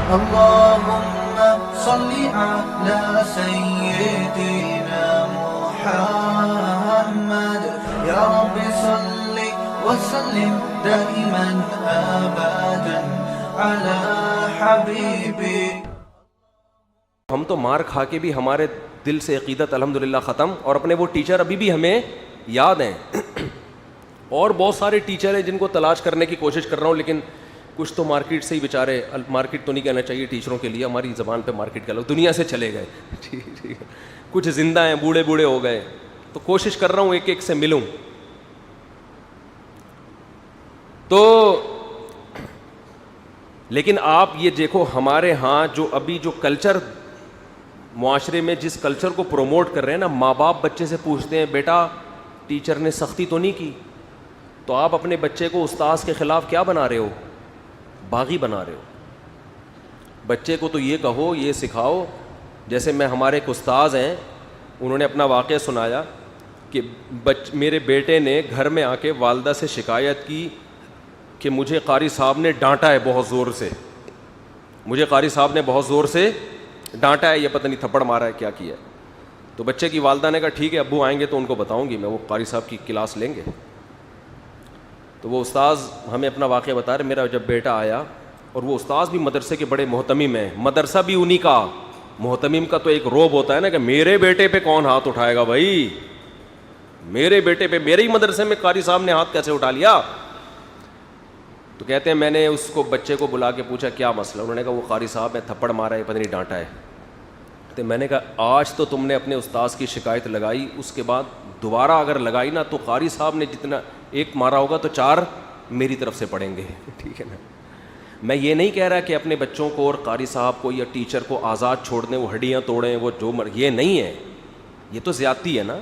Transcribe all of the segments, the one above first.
اللهم صل على سيدنا محمد يا رب صل وسلم دائما ابدا على حبيبي. ہم تو مار کھا کے بھی ہمارے دل سے عقیدت الحمدللہ ختم, اور اپنے وہ ٹیچر ابھی بھی ہمیں یاد ہیں. اور بہت سارے ٹیچر ہیں جن کو تلاش کرنے کی کوشش کر رہا ہوں, لیکن کچھ تو مارکیٹ سے ہی بیچارے, مارکیٹ تو نہیں کہنا چاہیے ٹیچروں کے لیے, ہماری زبان پہ مارکیٹ کہہ لو, دنیا سے چلے گئے. ٹھیک ہے, کچھ زندہ ہیں, بوڑھے بوڑھے ہو گئے, تو کوشش کر رہا ہوں ایک ایک سے ملوں. تو لیکن آپ یہ دیکھو ہمارے ہاں جو ابھی جو کلچر معاشرے میں جس کلچر کو پروموٹ کر رہے ہیں نا, ماں باپ بچے سے پوچھتے ہیں بیٹا ٹیچر نے سختی تو نہیں کی, تو آپ اپنے بچے کو استاذ کے خلاف کیا بنا رہے ہو, باغی بنا رہے ہو. بچے کو تو یہ کہو, یہ سکھاؤ, جیسے میں ہمارے ایک استاذ ہیں, انہوں نے اپنا واقعہ سنایا کہ میرے بیٹے نے گھر میں آ کے والدہ سے شکایت کی کہ مجھے قاری صاحب نے ڈانٹا ہے بہت زور سے, مجھے قاری صاحب نے بہت زور سے ڈانٹا ہے, یہ پتہ نہیں تھپڑ مارا ہے کیا کیا ہے. تو بچے کی والدہ نے کہا ٹھیک ہے ابو آئیں گے تو ان کو بتاؤں گی میں, وہ قاری صاحب کی کلاس لیں گے. تو وہ استاذ ہمیں اپنا واقعہ بتا رہے, میرا جب بیٹا آیا, اور وہ استاذ بھی مدرسے کے بڑے محتمم ہیں, مدرسہ بھی انہی کا, محتمم کا تو ایک روب ہوتا ہے نا کہ میرے بیٹے پہ کون ہاتھ اٹھائے گا بھائی, میرے بیٹے پہ, میرے ہی مدرسے میں قاری صاحب نے ہاتھ کیسے اٹھا لیا. تو کہتے ہیں میں نے اس کو بچے کو بلا کے پوچھا کیا مسئلہ, انہوں نے کہا وہ قاری صاحب نے تھپڑ مارا ہے, پتہ نہیں ڈانٹا ہے. تو میں نے کہا آج تو تم نے اپنے استاذ کی شکایت لگائی, اس کے بعد دوبارہ اگر لگائی نا تو قاری صاحب نے جتنا ایک مارا ہوگا تو 4 میری طرف سے پڑیں گے. ٹھیک ہے نا. میں یہ نہیں کہہ رہا کہ اپنے بچوں کو اور قاری صاحب کو یا ٹیچر کو آزاد چھوڑ دیں, وہ ہڈیاں توڑیں, وہ جو یہ نہیں ہے, یہ تو زیادتی ہے نا.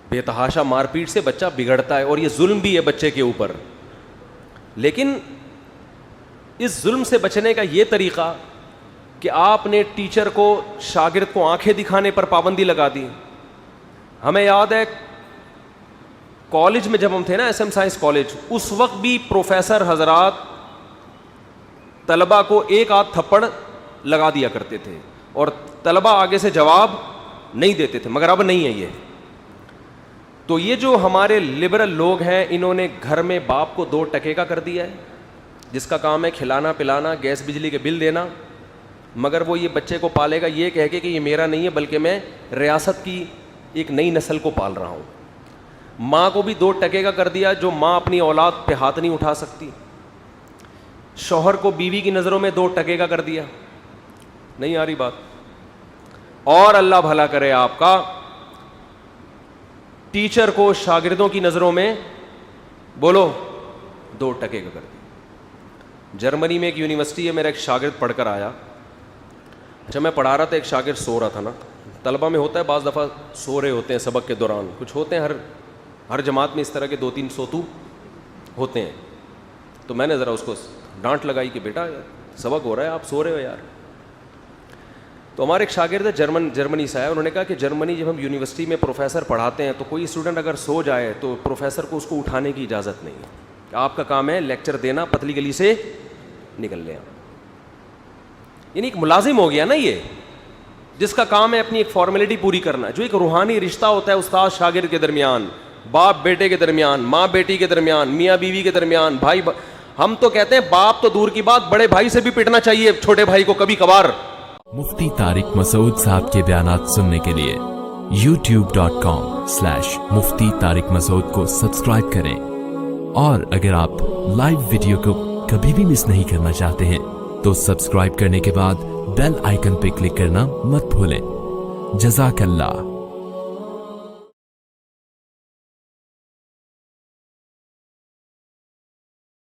بے تحاشا مار پیٹ سے بچہ بگڑتا ہے, اور یہ ظلم بھی ہے بچے کے اوپر. لیکن اس ظلم سے بچنے کا یہ طریقہ کہ آپ نے ٹیچر کو, شاگرد کو آنکھیں دکھانے پر پابندی لگا دی. ہمیں یاد ہے کالج میں جب ہم تھے نا, ایس ایم سائنس کالج, اس وقت بھی پروفیسر حضرات طلبہ کو ایک آدھ تھپڑ لگا دیا کرتے تھے, اور طلبہ آگے سے جواب نہیں دیتے تھے, مگر اب نہیں ہے یہ. تو یہ جو ہمارے لبرل لوگ ہیں, انہوں نے گھر میں باپ کو 2 ٹکے کا کر دیا ہے, جس کا کام ہے کھلانا پلانا, گیس بجلی کے بل دینا, مگر وہ یہ بچے کو پالے گا یہ کہہ کے کہ یہ میرا نہیں ہے بلکہ میں ریاست کی ایک نئی نسل کو پال رہا ہوں. ماں کو بھی 2 ٹکے کا کر دیا, جو ماں اپنی اولاد پہ ہاتھ نہیں اٹھا سکتی. شوہر کو بیوی کی نظروں میں 2 ٹکے کا کر دیا. نہیں آ رہی بات؟ اور اللہ بھلا کرے آپ کا, ٹیچر کو شاگردوں کی نظروں میں بولو 2 ٹکے کا کر دیا. جرمنی میں ایک یونیورسٹی ہے, میرا ایک شاگرد پڑھ کر آیا. اچھا میں پڑھا رہا تھا, ایک شاگرد سو رہا تھا نا, طلبہ میں ہوتا ہے بعض دفعہ سو رہے ہوتے ہیں سبق کے دوران, کچھ ہوتے ہیں ہر جماعت میں اس طرح کے 2-3 سوتو ہوتے ہیں. تو میں نے ذرا اس کو ڈانٹ لگائی کہ بیٹا سبق ہو رہا ہے آپ سو رہے ہو یار. تو ہمارے ایک شاگرد ہے جرمنی سے آیا, انہوں نے کہا کہ جرمنی جب ہم یونیورسٹی میں پروفیسر پڑھاتے ہیں تو کوئی اسٹوڈنٹ اگر سو جائے تو پروفیسر کو اس کو اٹھانے کی اجازت نہیں ہے, آپ کا کام ہے لیکچر دینا, پتلی گلی سے نکل لیں. یعنی ایک ملازم ہو گیا نا یہ, جس کا کام ہے اپنی ایک فارمیلٹی پوری کرنا. جو ایک روحانی رشتہ ہوتا ہے استاد شاگرد کے درمیان, باپ بیٹے کے درمیان, ماں بیٹی کے درمیان, میاں بیوی کے درمیان, بھائی ہم تو کہتے ہیں باپ تو دور کی بات, بڑے بھائی سے بھی پٹنا چاہیے چھوٹے بھائی کو کبھی کبھار. مفتی طارق مسعود صاحب کے بیانات سننے کے لیے youtube.com/مفتی طارق مسعود کو سبسکرائب کریں, اور اگر آپ لائیو ویڈیو کو کبھی بھی مس نہیں کرنا چاہتے ہیں تو سبسکرائب کرنے کے بعد بیل آئیکن پہ کلک کرنا مت بھولیں. جزاک اللہ.